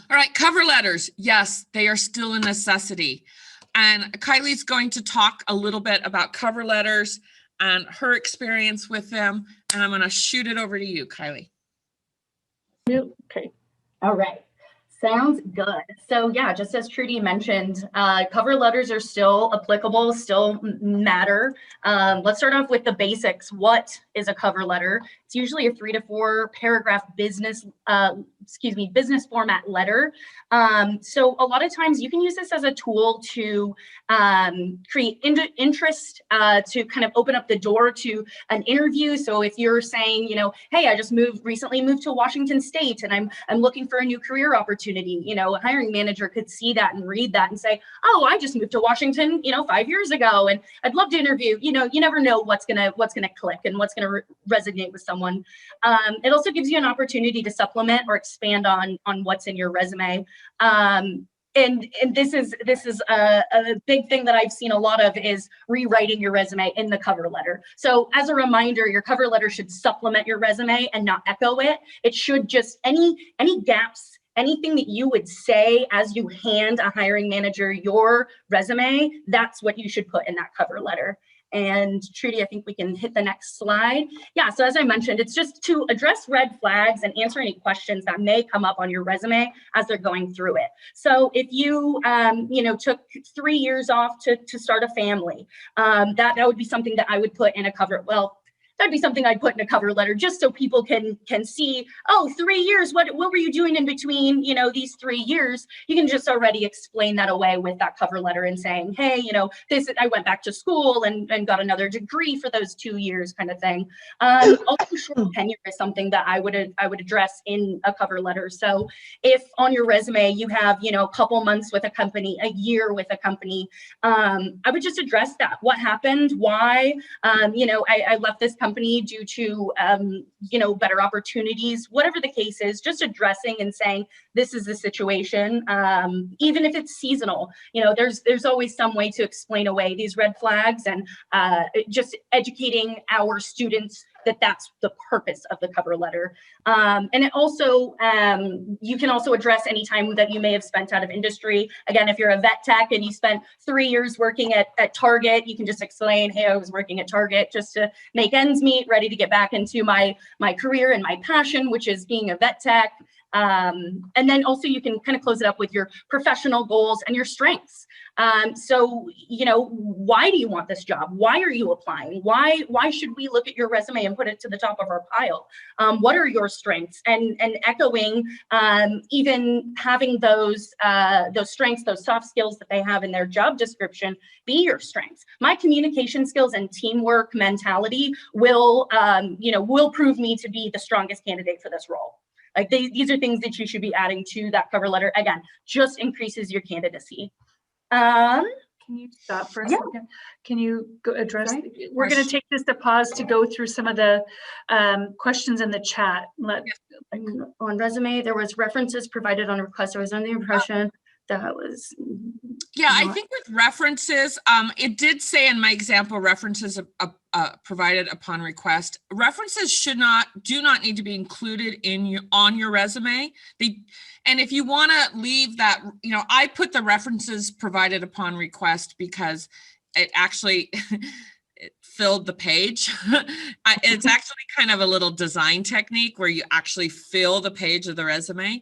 All right, cover letters. Yes, they are still a necessity. And Kylie's going to talk a little bit about cover letters and her experience with them. And I'm going to shoot it over to you, Kylie. Okay. All right. Sounds good. So yeah, just as Trudy mentioned, cover letters are still applicable, still matter. Let's start off with the basics. What is a cover letter? It's usually a 3 to 4 paragraph business format letter. So a lot of times you can use this as a tool to create interest, to kind of open up the door to an interview. So if you're saying, you know, hey, I just recently moved to Washington State and I'm looking for a new career opportunity, you know, a hiring manager could see that and read that and say, oh, I just moved to Washington, you know, 5 years ago, and I'd love to interview. You know, you never know what's gonna click and what's gonna resonate with someone. It also gives you an opportunity to supplement or expand on what's in your resume. And this is a big thing that I've seen a lot of is rewriting your resume in the cover letter. So as a reminder, your cover letter should supplement your resume and not echo it. It should just, any gaps, anything that you would say as you hand a hiring manager your resume, that's what you should put in that cover letter. And Trudy, I think we can hit the next slide. Yeah, so as I mentioned, it's just to address red flags and answer any questions that may come up on your resume as they're going through it. So if you, you know, took 3 years off to start a family, that would be something that I would put in a cover. Well, that'd be something I'd put in a cover letter just so people can see, oh, 3 years, what were you doing in between, you know, these 3 years? You can just already explain that away with that cover letter and saying, hey, you know, I went back to school and got another degree for those 2 years, kind of thing. Also, short tenure is something that I would address in a cover letter. So if on your resume you have, you know, a couple months with a company, a year with a company, I would just address that. What happened? Why? You know, I left this company due to, you know, better opportunities, whatever the case is, just addressing and saying, this is the situation. Even if it's seasonal, you know, there's always some way to explain away these red flags, and just educating our students that that's the purpose of the cover letter. And it also, you can also address any time that you may have spent out of industry. Again, if you're a vet tech and you spent 3 years working at Target, you can just explain, hey, I was working at Target just to make ends meet, ready to get back into my career and my passion, which is being a vet tech. And then also you can kind of close it up with your professional goals and your strengths. So, you know, why do you want this job? Why are you applying? Why should we look at your resume and put it to the top of our pile? What are your strengths? And echoing, even having those strengths, those soft skills that they have in their job description, be your strengths. My communication skills and teamwork mentality will, you know, will prove me to be the strongest candidate for this role. Like these are things that you should be adding to that cover letter. Again, just increases your candidacy. Can you stop for a second? Can you address? We're going to take just a pause to go through some of the questions in the chat. On resume, there was references provided on request. I was under the impression that was. Yeah, I think with references, it did say in my example, references provided upon request. References do not need to be included on your resume. And if you want to leave that, you know, I put the references provided upon request because it actually it filled the page. It's actually kind of a little design technique where you actually fill the page of the resume.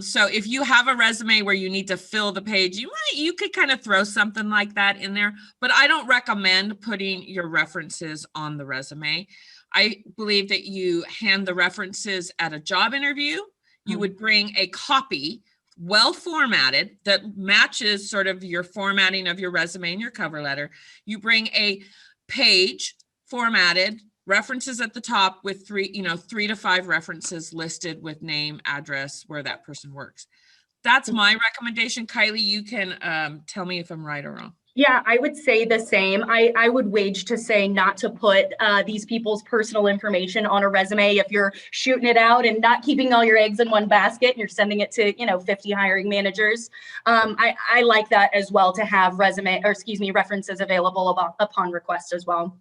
So if you have a resume where you need to fill the page, you could kind of throw something like that in there, but I don't recommend putting your references on the resume. I believe that you hand the references at a job interview. You would bring a copy, well formatted, that matches sort of your formatting of your resume and your cover letter. You bring a page formatted, references at the top with 3 to 5 references listed with name, address, where that person works. That's my recommendation. Kylie, you can tell me if I'm right or wrong. Yeah, I would say the same. I would wage to say not to put these people's personal information on a resume if you're shooting it out and not keeping all your eggs in one basket and you're sending it to, you know, 50 hiring managers. I like that as well, to have references available upon request as well.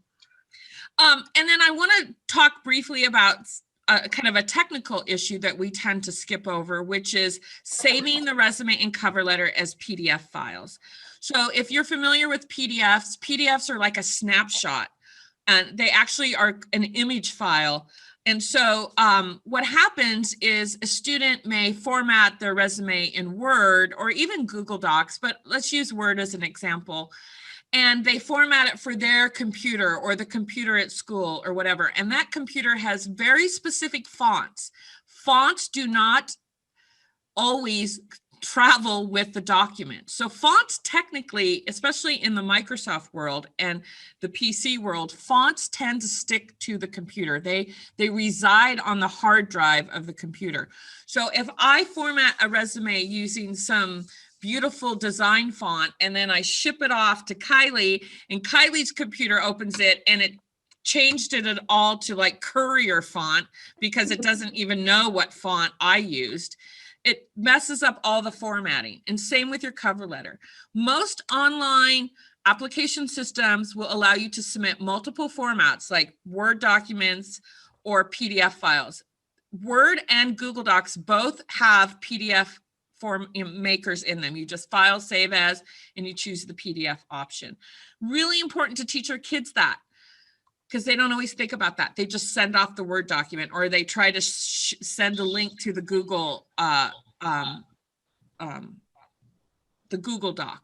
And then I want to talk briefly about kind of a technical issue that we tend to skip over, which is saving the resume and cover letter as PDF files. So if you're familiar with PDFs, PDFs are like a snapshot, and they actually are an image file. And so what happens is a student may format their resume in Word or even Google Docs, but let's use Word as an example. And they format it for their computer or the computer at school or whatever. And that computer has very specific fonts. Fonts do not always travel with the document. So fonts technically, especially in the Microsoft world and the PC world, fonts tend to stick to the computer. They reside on the hard drive of the computer. So if I format a resume using some beautiful design font and then I ship it off to Kylie and Kylie's computer opens it and it changed it at all to like Courier font because it doesn't even know what font I used, it messes up all the formatting. And same with your cover letter. Most online application systems will allow you to submit multiple formats like Word documents or PDF files. Word and Google Docs both have PDF form makers in them. You just file, save as, and you choose the PDF option. Really important to teach our kids that, because they don't always think about that. They just send off the Word document, or they try to send a link to the Google Doc.